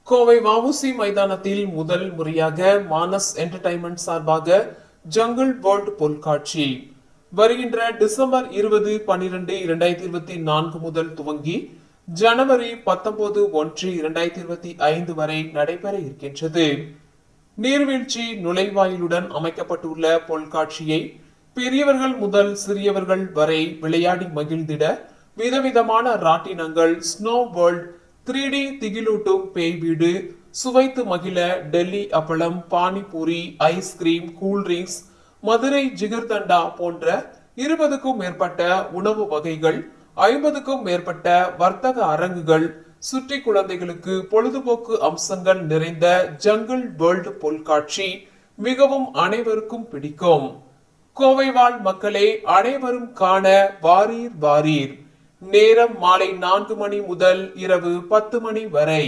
கோவை வஉசி மைதானத்தில் முதல் முறையாக மானஸ் என்டர்டைன்மெண்ட் சார்பாக ஜங்கிள் வேர்ல்ட் பொருட்காட்சி வருகின்ற டிசம்பர் 20, 12, 2024 முதல் துவங்கி ஜனவரி 19, 1, 2025 வரை நடைபெற இருக்கின்றது. நீர்வீழ்ச்சி நுழைவாயிலுடன் அமைக்கப்பட்டுள்ள பொருட்காட்சியை பெரியவர்கள் முதல் சிறியவர்கள் வரை விளையாடி மகிழ்ந்திட விதவிதமான ராட்டினங்கள், ஸ்னோ வேர்ல்ட், 3D திகிலூட்டும் பேய் வீடு, சுவைத்து மகிழ டெல்லி அப்பளம், பானிபூரி, ஐஸ்கிரீம், கூல்ட்ரிங்க்ஸ், மதுரை ஜிகர்தண்டா போன்ற 20க்கும் மேற்பட்ட உணவு வகைகள், 50க்கும் மேற்பட்ட வர்த்தக அரங்குகள், சுற்றி குழந்தைகளுக்கு பொழுதுபோக்கு அம்சங்கள் நிறைந்த ஜங்கிள் வேர்ல்ட் பொருட்காட்சி மிகவும் அனைவருக்கும் பிடிக்கும். கோவை வாழ் மக்களே, அனைவரும் காண வாரீர் வாரீர். நேரம் மாலை 4 மணி முதல் இரவு 10 மணி வரை.